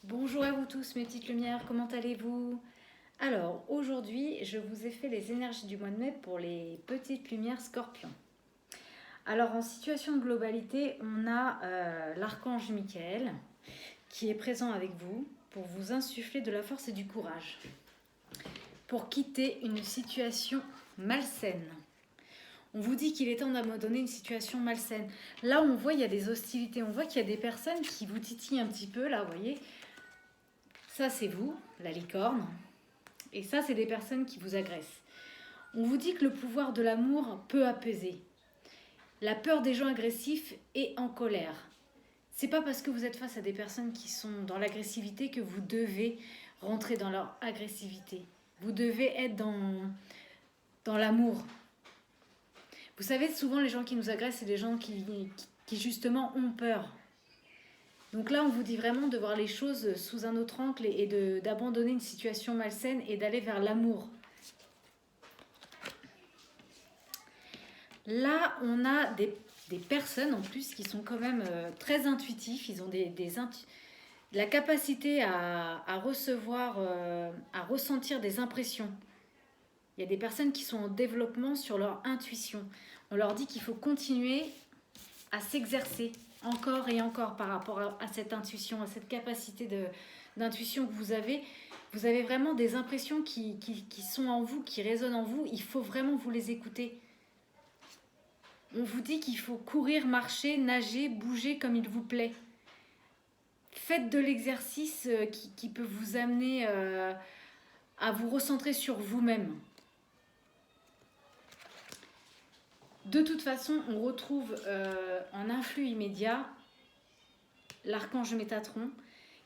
Bonjour à vous tous mes petites lumières, comment allez-vous? Alors aujourd'hui je vous ai fait les énergies du mois de mai pour les petites lumières scorpions. Alors en situation de globalité, on a l'archange Michael qui est présent avec vous pour vous insuffler de la force et du courage, pour quitter une situation malsaine. On vous dit qu'il est temps d'abandonner une situation malsaine. Là on voit il y a des hostilités, on voit qu'il y a des personnes qui vous titillent un petit peu là, vous voyez. Ça c'est vous, la licorne. Et ça, c'est des personnes qui vous agressent. On vous dit que le pouvoir de l'amour peut apaiser. La peur des gens agressifs et en colère. C'est pas parce que vous êtes face à des personnes qui sont dans l'agressivité que vous devez rentrer dans leur agressivité. Vous devez être dans l'amour. Vous savez, souvent les gens qui nous agressent, c'est des gens qui justement ont peur. Donc là, on vous dit vraiment de voir les choses sous un autre angle et d'abandonner une situation malsaine et d'aller vers l'amour. Là, on a des personnes en plus qui sont quand même très intuitifs. Ils ont la capacité à recevoir, à ressentir des impressions. Il y a des personnes qui sont en développement sur leur intuition. On leur dit qu'il faut continuer à s'exercer encore et encore par rapport à cette intuition, à cette capacité d'intuition que vous avez. Vous avez vraiment des impressions qui sont en vous, qui résonnent en vous. Il faut vraiment vous les écouter. On vous dit qu'il faut courir, marcher, nager, bouger comme il vous plaît. Faites de l'exercice qui peut vous amener à vous recentrer sur vous-même. De toute façon, on retrouve en influx immédiat l'archange Métatron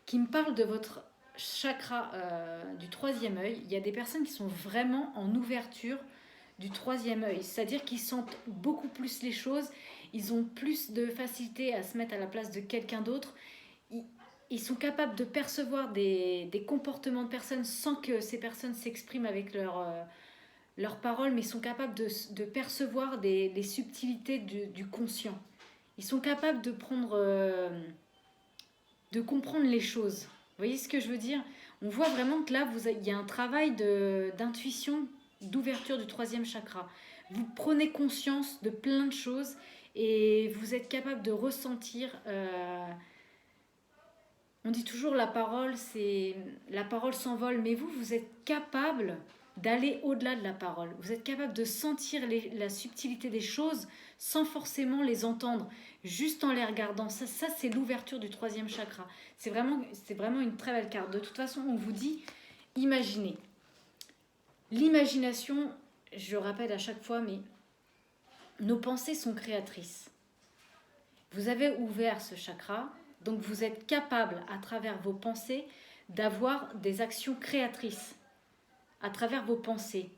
qui me parle de votre chakra du troisième œil. Il y a des personnes qui sont vraiment en ouverture du troisième œil, c'est-à-dire qu'ils sentent beaucoup plus les choses, ils ont plus de facilité à se mettre à la place de quelqu'un d'autre, ils sont capables de percevoir des comportements de personnes sans que ces personnes s'expriment avec leurs paroles, mais ils sont capables de percevoir les subtilités du conscient. Ils sont capables de comprendre les choses. Vous voyez ce que je veux dire? On voit vraiment que là, il y a un travail d'intuition, d'ouverture du troisième chakra. Vous prenez conscience de plein de choses et vous êtes capable de ressentir. On dit toujours la parole s'envole, mais vous êtes capable d'aller au-delà de la parole. Vous êtes capable de sentir la subtilité des choses sans forcément les entendre, juste en les regardant. Ça c'est l'ouverture du troisième chakra. C'est vraiment une très belle carte. De toute façon, on vous dit, imaginez. L'imagination, je rappelle à chaque fois, mais nos pensées sont créatrices. Vous avez ouvert ce chakra, donc vous êtes capable, à travers vos pensées, d'avoir des actions créatrices, à travers vos pensées.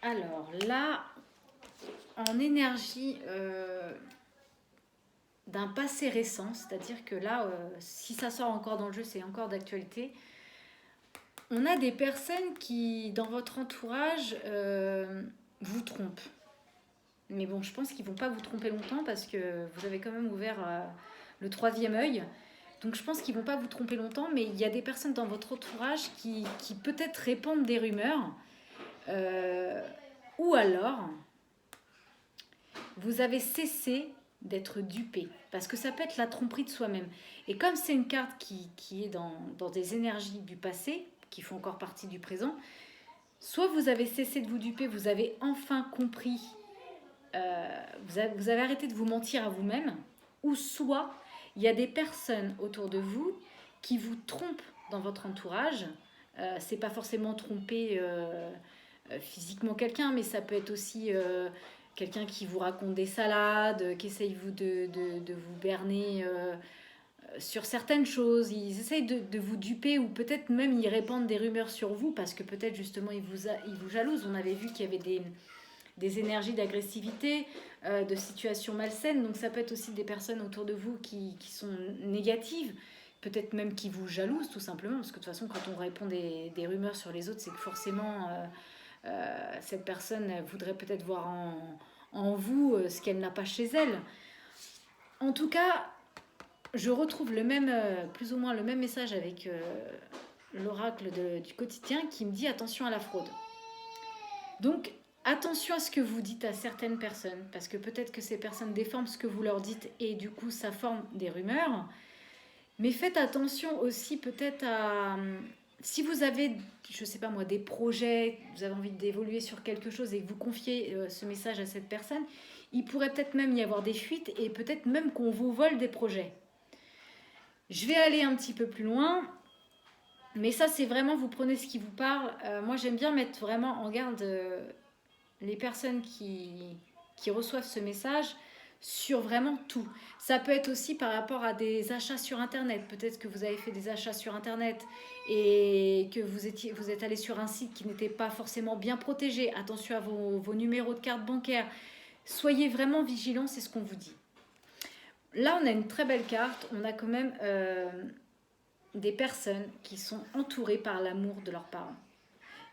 Alors là, en énergie d'un passé récent, c'est-à-dire que là, si ça sort encore dans le jeu, c'est encore d'actualité. On a des personnes qui, dans votre entourage, vous trompent. Mais bon, je pense qu'ils ne vont pas vous tromper longtemps parce que vous avez quand même ouvert le troisième œil. Donc je pense qu'ils ne vont pas vous tromper longtemps, mais il y a des personnes dans votre entourage qui peut-être répandent des rumeurs. Ou alors, vous avez cessé d'être dupé. Parce que ça peut être la tromperie de soi-même. Et comme c'est une carte qui est dans des énergies du passé, qui font encore partie du présent, soit vous avez cessé de vous duper, vous avez enfin compris, vous avez arrêté de vous mentir à vous-même, ou soit il y a des personnes autour de vous qui vous trompent dans votre entourage. C'est pas forcément tromper physiquement quelqu'un, mais ça peut être aussi quelqu'un qui vous raconte des salades, qui essaye de vous berner sur certaines choses. Ils essayent de vous duper ou peut-être même ils répandent des rumeurs sur vous parce que peut-être justement ils vous jalousent. On avait vu qu'il y avait des énergies d'agressivité, de situations malsaines. Donc ça peut être aussi des personnes autour de vous qui sont négatives, peut-être même qui vous jalousent tout simplement, parce que de toute façon quand on répond des rumeurs sur les autres, c'est que forcément cette personne voudrait peut-être voir en vous ce qu'elle n'a pas chez elle. En tout cas, je retrouve plus ou moins le même message avec l'oracle du quotidien qui me dit attention à la fraude. Donc, attention à ce que vous dites à certaines personnes, parce que peut-être que ces personnes déforment ce que vous leur dites et du coup, ça forme des rumeurs. Mais faites attention aussi peut-être à... Si vous avez, je ne sais pas moi, des projets, vous avez envie d'évoluer sur quelque chose et que vous confiez ce message à cette personne, il pourrait peut-être même y avoir des fuites et peut-être même qu'on vous vole des projets. Je vais aller un petit peu plus loin. Mais ça, c'est vraiment, vous prenez ce qui vous parle. Moi, j'aime bien mettre vraiment en garde les personnes qui reçoivent ce message sur vraiment tout. Ça peut être aussi par rapport à des achats sur Internet. Peut-être que vous avez fait des achats sur Internet et que vous êtes allé sur un site qui n'était pas forcément bien protégé. Attention à vos numéros de carte bancaire. Soyez vraiment vigilants, c'est ce qu'on vous dit. Là, on a une très belle carte. On a quand même... des personnes qui sont entourées par l'amour de leurs parents.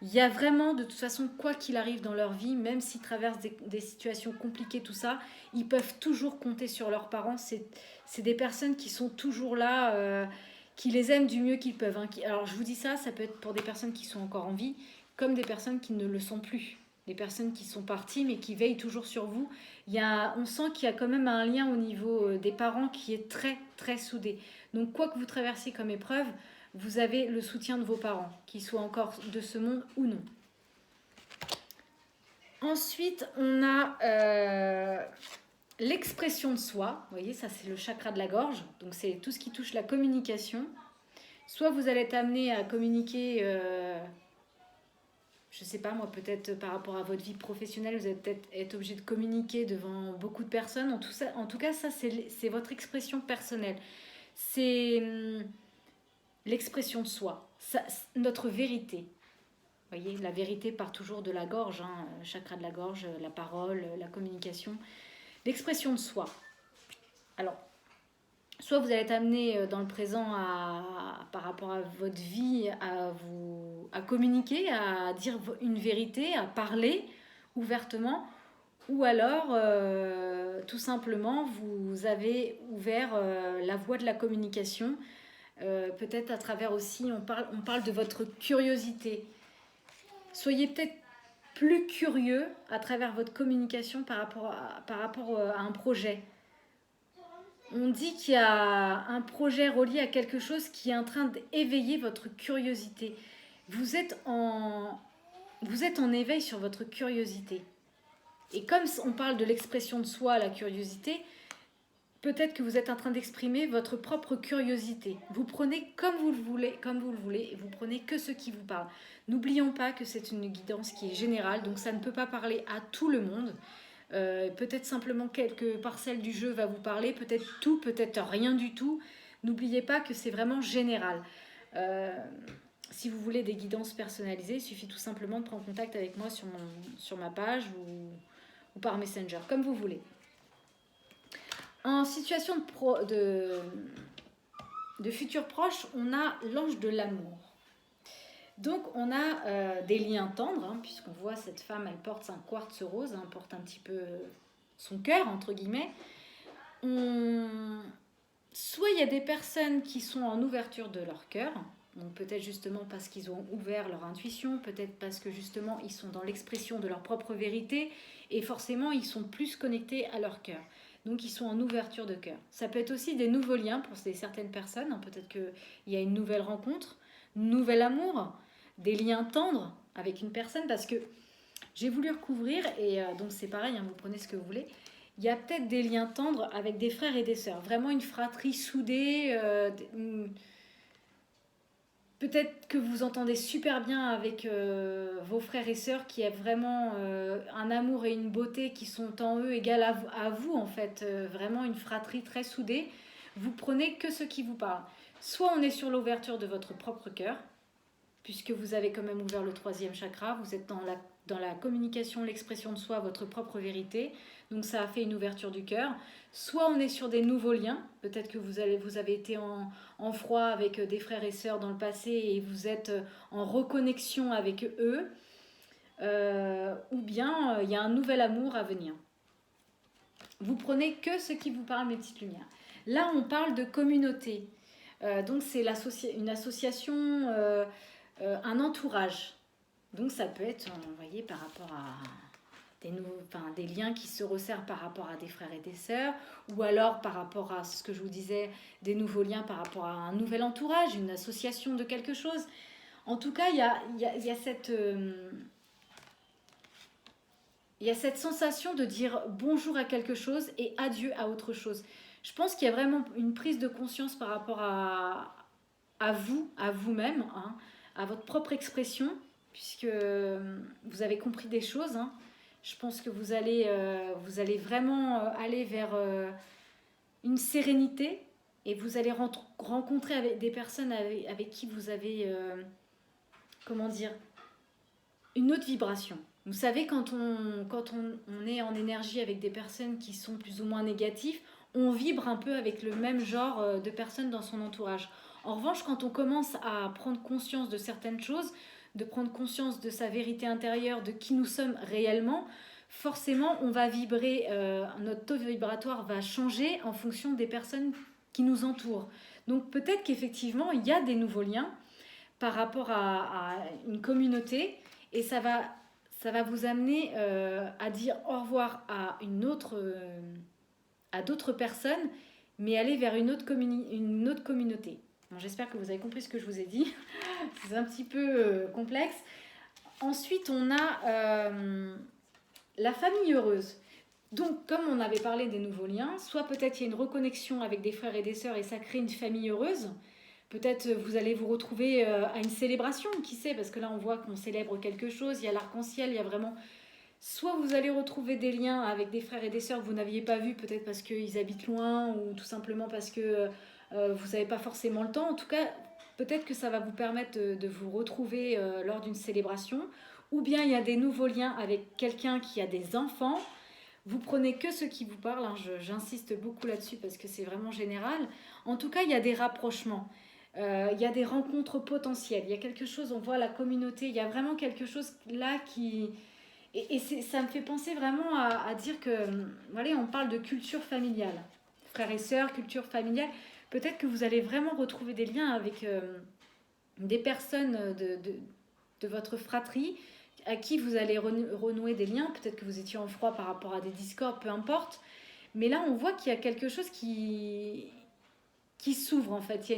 Il y a vraiment, de toute façon, quoi qu'il arrive dans leur vie, même s'ils traversent des situations compliquées, tout ça, ils peuvent toujours compter sur leurs parents. C'est des personnes qui sont toujours là, qui les aiment du mieux qu'ils peuvent. Hein. Alors, je vous dis ça, ça peut être pour des personnes qui sont encore en vie, comme des personnes qui ne le sont plus. Des personnes qui sont parties, mais qui veillent toujours sur vous. On sent qu'il y a quand même un lien au niveau des parents qui est très, très soudé. Donc, quoi que vous traversiez comme épreuve, vous avez le soutien de vos parents, qu'ils soient encore de ce monde ou non. Ensuite, on a l'expression de soi. Vous voyez, ça, c'est le chakra de la gorge. Donc, c'est tout ce qui touche la communication. Soit vous allez être amené à communiquer... je ne sais pas moi, peut-être par rapport à votre vie professionnelle, vous allez peut-être être obligé de communiquer devant beaucoup de personnes. En tout cas, ça, c'est votre expression personnelle. C'est l'expression de soi, notre vérité. Vous voyez, la vérité part toujours de la gorge, hein, chakra de la gorge, la parole, la communication. L'expression de soi. Alors, soit vous allez être amené dans le présent par rapport à votre vie à communiquer, à dire une vérité, à parler ouvertement, ou alors tout simplement vous avez ouvert la voie de la communication, peut-être à travers aussi, on parle de votre curiosité. Soyez peut-être plus curieux à travers votre communication par rapport à un projet. On dit qu'il y a un projet relié à quelque chose qui est en train d'éveiller votre curiosité. Vous êtes en éveil sur votre curiosité. Et comme on parle de l'expression de soi, la curiosité, peut-être que vous êtes en train d'exprimer votre propre curiosité. Vous prenez comme vous le voulez, et vous prenez que ce qui vous parle. N'oublions pas que c'est une guidance qui est générale, donc ça ne peut pas parler à tout le monde. Peut-être simplement quelques parcelles du jeu va vous parler, peut-être tout, peut-être rien du tout. N'oubliez pas que c'est vraiment général. Si vous voulez des guidances personnalisées, il suffit tout simplement de prendre contact avec moi sur ma page ou par Messenger, comme vous voulez. En situation de futur proche, on a l'ange de l'amour. Donc on a des liens tendres, hein, puisqu'on voit cette femme, elle porte un quartz rose, hein, porte un petit peu son cœur, entre guillemets. Soit il y a des personnes qui sont en ouverture de leur cœur, donc peut-être justement parce qu'ils ont ouvert leur intuition, peut-être parce que justement ils sont dans l'expression de leur propre vérité, et forcément ils sont plus connectés à leur cœur. Donc ils sont en ouverture de cœur. Ça peut être aussi des nouveaux liens pour certaines personnes, hein, peut-être qu'il y a une nouvelle rencontre, nouvel amour, des liens tendres avec une personne, parce que j'ai voulu recouvrir, et donc c'est pareil, hein, vous prenez ce que vous voulez. Il y a peut-être des liens tendres avec des frères et des sœurs, vraiment une fratrie soudée. Peut-être que vous entendez super bien avec vos frères et sœurs, qui a vraiment un amour et une beauté qui sont en eux égales à vous, en fait. Vraiment une fratrie très soudée. Vous prenez que ce qui vous parle. Soit on est sur l'ouverture de votre propre cœur, puisque vous avez quand même ouvert le 3e chakra, vous êtes dans la communication, l'expression de soi, votre propre vérité, donc ça a fait une ouverture du cœur. Soit on est sur des nouveaux liens, peut-être que vous avez été en froid avec des frères et sœurs dans le passé et vous êtes en reconnexion avec eux, ou bien il y a un nouvel amour à venir. vous prenez que ce qui vous parle, mes petites lumières. Là, on parle de communauté. Donc, c'est une association, un entourage. Donc, ça peut être, vous voyez, par rapport à des liens qui se resserrent par rapport à des frères et des sœurs, ou alors par rapport à ce que je vous disais, des nouveaux liens par rapport à un nouvel entourage, une association de quelque chose. En tout cas, il y a cette sensation de dire bonjour à quelque chose et adieu à autre chose. Je pense qu'il y a vraiment une prise de conscience par rapport à vous, à vous-même, hein, à votre propre expression, puisque vous avez compris des choses. Hein. Je pense que vous allez vraiment aller vers une sérénité et vous allez rencontrer des personnes avec qui vous avez, comment dire, une autre vibration. Vous savez, quand on est en énergie avec des personnes qui sont plus ou moins négatives, on vibre un peu avec le même genre de personnes dans son entourage. En revanche, quand on commence à prendre conscience de certaines choses, de prendre conscience de sa vérité intérieure, de qui nous sommes réellement, forcément, on va vibrer, notre taux vibratoire va changer en fonction des personnes qui nous entourent. Donc peut-être qu'effectivement, il y a des nouveaux liens par rapport à une communauté et ça va vous amener à dire au revoir à à d'autres personnes, mais aller vers une autre communauté. Bon, j'espère que vous avez compris ce que je vous ai dit. C'est un petit peu complexe. Ensuite, on a la famille heureuse. Donc, comme on avait parlé des nouveaux liens, soit peut-être il y a une reconnexion avec des frères et des sœurs et ça crée une famille heureuse. Peut-être vous allez vous retrouver à une célébration, qui sait, parce que là on voit qu'on célèbre quelque chose, il y a l'arc-en-ciel, il y a vraiment... Soit vous allez retrouver des liens avec des frères et des sœurs que vous n'aviez pas vus, peut-être parce qu'ils habitent loin ou tout simplement parce que vous n'avez pas forcément le temps. En tout cas, peut-être que ça va vous permettre de vous retrouver lors d'une célébration. Ou bien il y a des nouveaux liens avec quelqu'un qui a des enfants. Vous prenez que ce qui vous parle, hein, j'insiste beaucoup là-dessus parce que c'est vraiment général. En tout cas, il y a des rapprochements. Il y a des rencontres potentielles. Il y a quelque chose, on voit la communauté, il y a vraiment quelque chose là qui... Et ça me fait penser vraiment à dire que, voilà, on parle de culture familiale. Frères et sœurs, culture familiale. Peut-être que vous allez vraiment retrouver des liens avec des personnes de votre fratrie à qui vous allez renouer des liens. Peut-être que vous étiez en froid par rapport à des discords, peu importe. Mais là, on voit qu'il y a quelque chose qui s'ouvre en fait.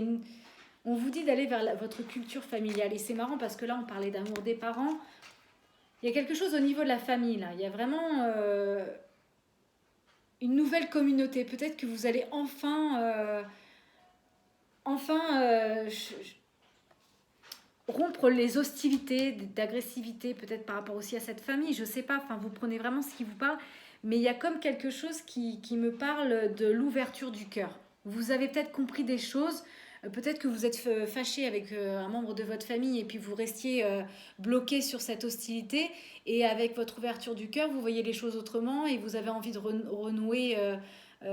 On vous dit d'aller vers votre culture familiale. Et c'est marrant parce que là, on parlait d'amour des parents. Il y a quelque chose au niveau de la famille, là. Il y a vraiment une nouvelle communauté. Peut-être que vous allez enfin rompre les hostilités, d'agressivité, peut-être par rapport aussi à cette famille. Je ne sais pas, enfin, vous prenez vraiment ce qui vous parle. Mais il y a comme quelque chose qui me parle de l'ouverture du cœur. Vous avez peut-être compris des choses. Peut-être que vous êtes fâché avec un membre de votre famille et puis vous restiez bloqué sur cette hostilité. Et avec votre ouverture du cœur, vous voyez les choses autrement et vous avez envie de renouer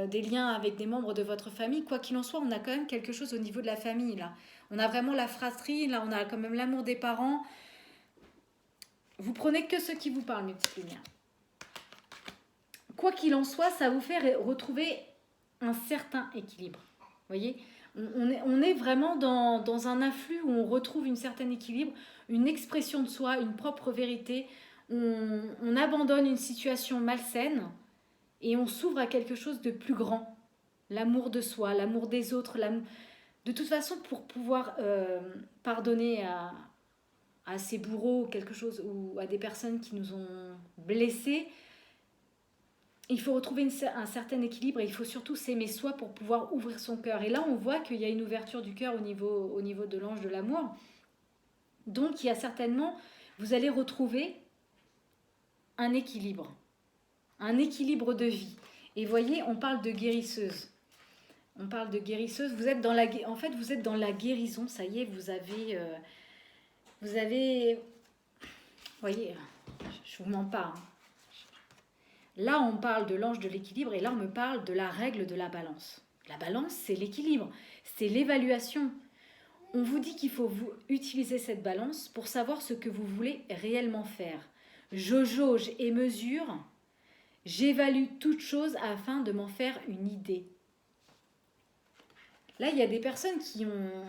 des liens avec des membres de votre famille. Quoi qu'il en soit, on a quand même quelque chose au niveau de la famille là. On a vraiment la fratrie, là on a quand même l'amour des parents. Vous prenez que ce qui vous parle, mes petites lumières. Quoi qu'il en soit, ça vous fait retrouver un certain équilibre. Vous voyez ? On est vraiment dans un afflux où on retrouve un certain équilibre, une expression de soi, une propre vérité. On abandonne une situation malsaine et on s'ouvre à quelque chose de plus grand. L'amour de soi, l'amour des autres. De toute façon, pour pouvoir pardonner à ses bourreaux quelque chose, ou à des personnes qui nous ont blessés, il faut retrouver un certain équilibre et il faut surtout s'aimer soi pour pouvoir ouvrir son cœur. Et là, on voit qu'il y a une ouverture du cœur au niveau de l'ange de l'amour. Donc, il y a certainement, vous allez retrouver un équilibre de vie. Et voyez, on parle de guérisseuse. On parle de guérisseuse. Vous êtes dans la guérison. Ça y est, vous avez, voyez, je vous mens pas. Hein. Là, on parle de l'ange de l'équilibre et là, on me parle de la règle de la balance. La balance, c'est l'équilibre, c'est l'évaluation. On vous dit qu'il faut utiliser cette balance pour savoir ce que vous voulez réellement faire. Je jauge et mesure J'évalue toute chose afin de m'en faire une idée. Là, il y a des personnes qui ont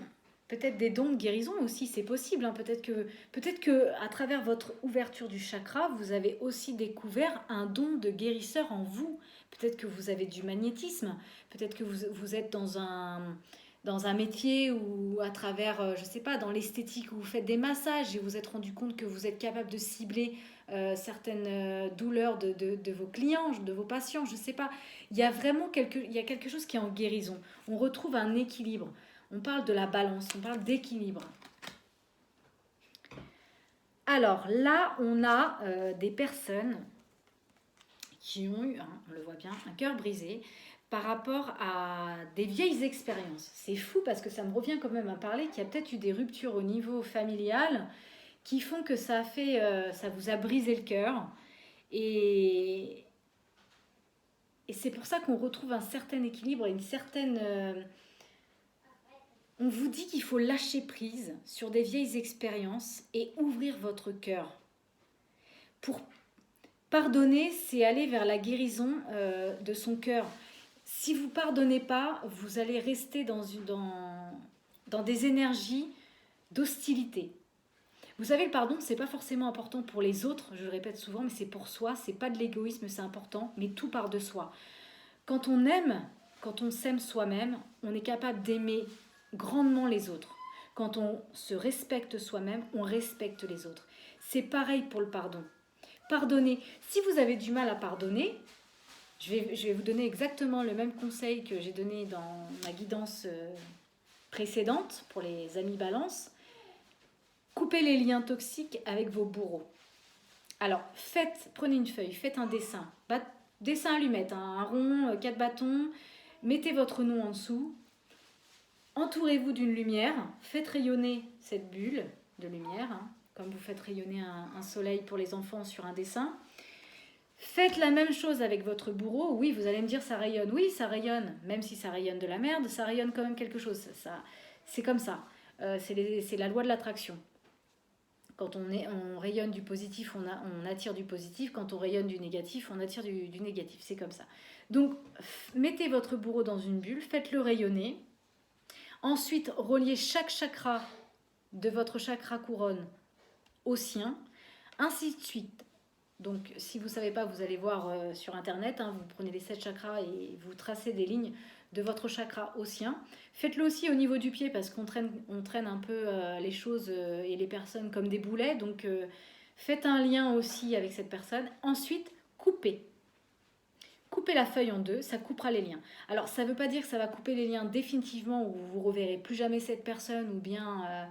peut-être des dons de guérison aussi, c'est possible. Hein. Peut-être que à travers votre ouverture du chakra, vous avez aussi découvert un don de guérisseur en vous. Peut-être que vous avez du magnétisme. Peut-être que vous êtes dans un métier ou à travers, je ne sais pas, dans l'esthétique où vous faites des massages et vous êtes rendu compte que vous êtes capable de cibler certaines douleurs de vos clients, de vos patients, je ne sais pas. Il y a vraiment il y a quelque chose qui est en guérison. On retrouve un équilibre. On parle de la balance, on parle d'équilibre. Alors là, on a des personnes qui ont eu, hein, on le voit bien, un cœur brisé par rapport à des vieilles expériences. C'est fou parce que ça me revient quand même à parler qu'il y a peut-être eu des ruptures au niveau familial qui font que ça vous a brisé le cœur. Et c'est pour ça qu'on retrouve un certain équilibre et une certaine... on vous dit qu'il faut lâcher prise sur des vieilles expériences et ouvrir votre cœur. Pour pardonner, c'est aller vers la guérison de son cœur. Si vous ne pardonnez pas, vous allez rester dans des énergies d'hostilité. Vous savez, le pardon, ce n'est pas forcément important pour les autres, je le répète souvent, mais c'est pour soi, ce n'est pas de l'égoïsme, c'est important, mais tout part de soi. Quand on aime, quand on s'aime soi-même, on est capable d'aimer grandement les autres. Quand on se respecte soi-même, on respecte les autres. C'est pareil pour le pardon. Pardonnez. Si vous avez du mal à pardonner, je vais vous donner exactement le même conseil que j'ai donné dans ma guidance précédente pour les amis balance. Coupez les liens toxiques avec vos bourreaux. Alors, prenez une feuille, faites un dessin. Dessin allumette, un rond, 4 bâtons. Mettez votre nom en dessous. Entourez-vous d'une lumière. Faites rayonner cette bulle de lumière, hein, comme vous faites rayonner un soleil pour les enfants sur un dessin. Faites la même chose avec votre bourreau. Oui, vous allez me dire ça rayonne. Oui, ça rayonne. Même si ça rayonne de la merde, ça rayonne quand même quelque chose. C'est comme ça. C'est la loi de l'attraction. Quand on rayonne du positif, on attire du positif. Quand on rayonne du négatif, on attire du négatif. C'est comme ça. Donc, mettez votre bourreau dans une bulle, faites-le rayonner. Ensuite, reliez chaque chakra de votre chakra couronne au sien. Ainsi de suite. Donc, si vous ne savez pas, vous allez voir sur Internet. Hein, vous prenez les 7 chakras et vous tracez des lignes de votre chakra au sien. Faites-le aussi au niveau du pied parce qu'on traîne un peu les choses et les personnes comme des boulets. Donc, faites un lien aussi avec cette personne. Ensuite, coupez. Coupez la feuille en deux, ça coupera les liens. Alors, ça ne veut pas dire que ça va couper les liens définitivement ou vous ne reverrez plus jamais cette personne ou bien...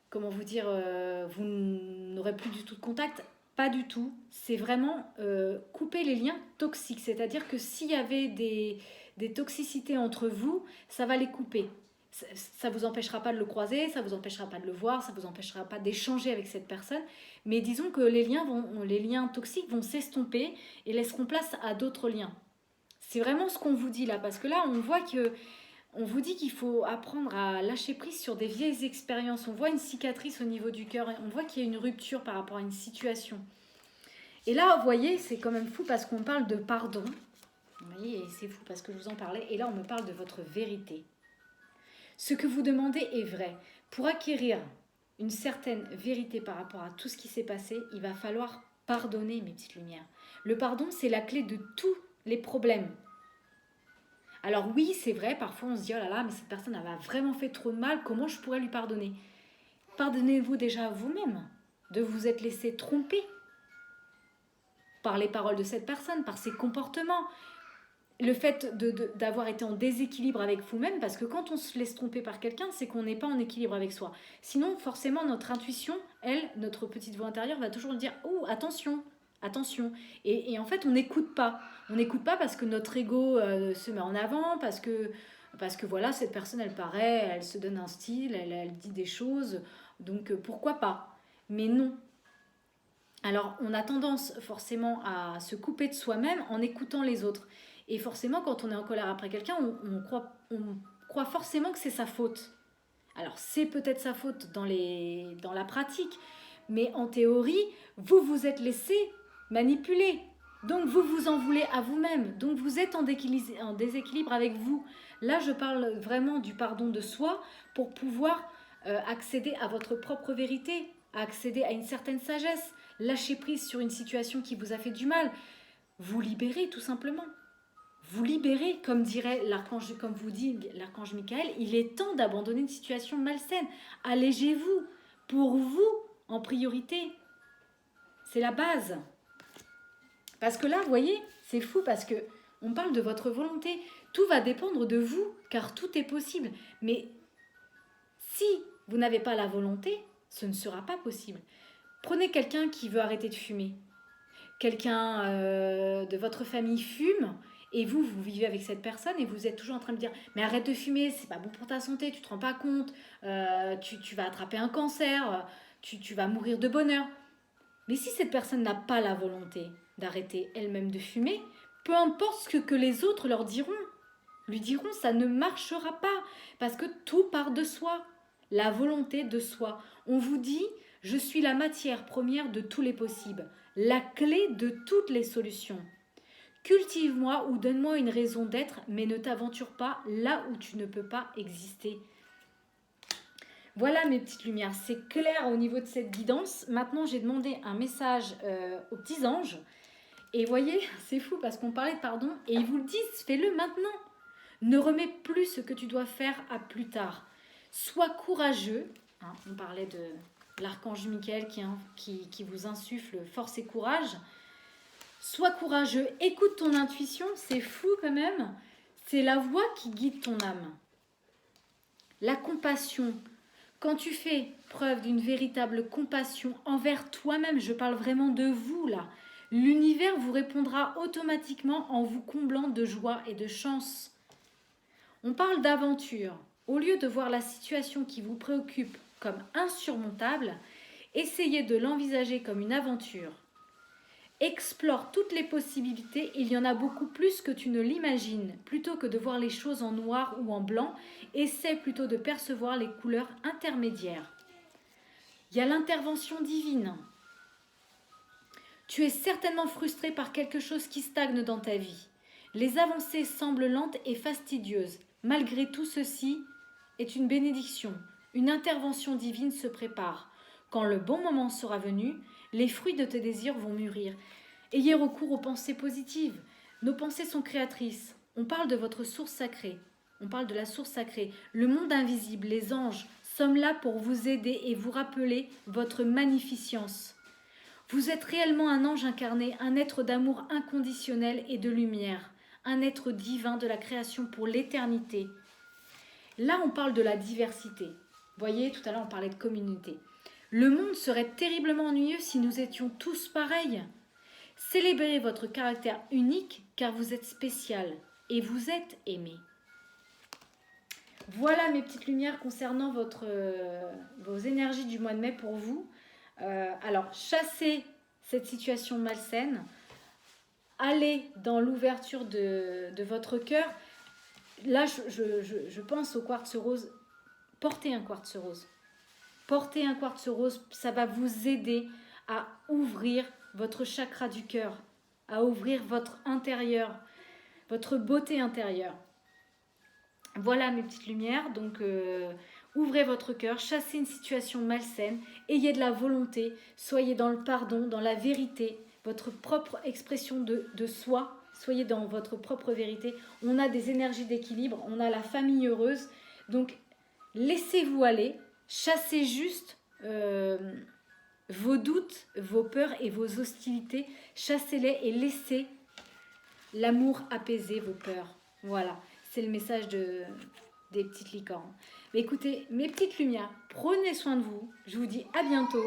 comment vous dire, vous n'aurez plus du tout de contact. Pas du tout. C'est vraiment couper les liens toxiques. C'est-à-dire que s'il y avait des toxicités entre vous, ça va les couper. Ça ne vous empêchera pas de le croiser, ça ne vous empêchera pas de le voir, ça ne vous empêchera pas d'échanger avec cette personne. Mais disons que les liens toxiques vont s'estomper et laisseront place à d'autres liens. C'est vraiment ce qu'on vous dit là. Parce que là, on vous dit qu'il faut apprendre à lâcher prise sur des vieilles expériences. On voit une cicatrice au niveau du cœur, on voit qu'il y a une rupture par rapport à une situation. Et là, vous voyez, c'est quand même fou parce qu'on parle de pardon. Vous voyez, c'est fou parce que je vous en parlais. Et là, on me parle de votre vérité. Ce que vous demandez est vrai. Pour acquérir une certaine vérité par rapport à tout ce qui s'est passé, il va falloir pardonner, mes petites lumières. Le pardon, c'est la clé de tous les problèmes. Alors oui, c'est vrai, parfois on se dit « Oh là là, mais cette personne elle m'a vraiment fait trop de mal, comment je pourrais lui pardonner ?» Pardonnez-vous déjà à vous-même de vous être laissé tromper par les paroles de cette personne, par ses comportements. Le fait d'avoir été en déséquilibre avec vous-même, parce que quand on se laisse tromper par quelqu'un, c'est qu'on n'est pas en équilibre avec soi. Sinon, forcément, notre intuition, elle, notre petite voix intérieure, va toujours dire « Oh, attention !» Attention. Et en fait, on n'écoute pas. On n'écoute pas parce que notre ego se met en avant, parce que voilà, cette personne, elle se donne un style, elle dit des choses. Donc, pourquoi pas? Mais non. Alors, on a tendance forcément à se couper de soi-même en écoutant les autres. Et forcément, quand on est en colère après quelqu'un, on croit forcément que c'est sa faute. Alors, c'est peut-être sa faute dans la pratique, mais en théorie, vous vous êtes laissé manipuler. Donc vous vous en voulez à vous-même. Donc vous êtes en déséquilibre avec vous. Là, je parle vraiment du pardon de soi pour pouvoir accéder à votre propre vérité, accéder à une certaine sagesse, lâcher prise sur une situation qui vous a fait du mal. Vous libérez tout simplement. Vous libérez, comme dirait l'archange, comme vous dit l'archange Michael, il est temps d'abandonner une situation malsaine. Allégez-vous, pour vous, en priorité. C'est la base. Parce que là, vous voyez, c'est fou parce que on parle de votre volonté. Tout va dépendre de vous, car tout est possible. Mais si vous n'avez pas la volonté, ce ne sera pas possible. Prenez quelqu'un qui veut arrêter de fumer. Quelqu'un de votre famille fume et vous vivez avec cette personne et vous êtes toujours en train de dire mais arrête de fumer, c'est pas bon pour ta santé, tu te rends pas compte, tu vas attraper un cancer, tu vas mourir de bonheur. Mais si cette personne n'a pas la volonté d'arrêter elle-même de fumer, peu importe ce que les autres lui diront, ça ne marchera pas parce que tout part de soi, la volonté de soi. On vous dit je suis la matière première de tous les possibles, la clé de toutes les solutions. Cultive-moi ou donne-moi une raison d'être, mais ne t'aventure pas là où tu ne peux pas exister. Voilà mes petites lumières, c'est clair au niveau de cette guidance. Maintenant, j'ai demandé un message aux petits anges. Et voyez, c'est fou parce qu'on parlait de pardon et ils vous le disent, fais-le maintenant. Ne remets plus ce que tu dois faire à plus tard. Sois courageux. Hein, on parlait de l'archange Michael qui vous insuffle force et courage. Sois courageux, écoute ton intuition, c'est fou quand même. C'est la voix qui guide ton âme. La compassion. Quand tu fais preuve d'une véritable compassion envers toi-même, je parle vraiment de vous là, l'univers vous répondra automatiquement en vous comblant de joie et de chance. On parle d'aventure. Au lieu de voir la situation qui vous préoccupe comme insurmontable, essayez de l'envisager comme une aventure. Explore toutes les possibilités, il y en a beaucoup plus que tu ne l'imagines. Plutôt que de voir les choses en noir ou en blanc, essaie plutôt de percevoir les couleurs intermédiaires. Il y a l'intervention divine. Tu es certainement frustré par quelque chose qui stagne dans ta vie. Les avancées semblent lentes et fastidieuses. Malgré tout ceci est une bénédiction. Une intervention divine se prépare. Quand le bon moment sera venu, les fruits de tes désirs vont mûrir. Ayez recours aux pensées positives. Nos pensées sont créatrices. On parle de votre source sacrée. On parle de la source sacrée. Le monde invisible, les anges, sommes là pour vous aider et vous rappeler votre magnificence. Vous êtes réellement un ange incarné, un être d'amour inconditionnel et de lumière, un être divin de la création pour l'éternité. Là, on parle de la diversité. Vous voyez, tout à l'heure, on parlait de communauté. Le monde serait terriblement ennuyeux si nous étions tous pareils. Célébrez votre caractère unique car vous êtes spécial et vous êtes aimé. Voilà mes petites lumières concernant vos énergies du mois de mai pour vous. Alors, chassez cette situation malsaine. Allez dans l'ouverture de votre cœur. Là, je pense au quartz rose. Portez un quartz rose. Portez un quartz rose, ça va vous aider à ouvrir votre chakra du cœur, à ouvrir votre intérieur, votre beauté intérieure. Voilà mes petites lumières, donc ouvrez votre cœur, chassez une situation malsaine, ayez de la volonté, soyez dans le pardon, dans la vérité, votre propre expression de soi, soyez dans votre propre vérité. On a des énergies d'équilibre, on a la famille heureuse, donc laissez-vous aller. Chassez juste vos doutes, vos peurs et vos hostilités. Chassez-les et laissez l'amour apaiser vos peurs. Voilà, c'est le message des petites licornes. Mais écoutez, mes petites lumières, prenez soin de vous. Je vous dis à bientôt.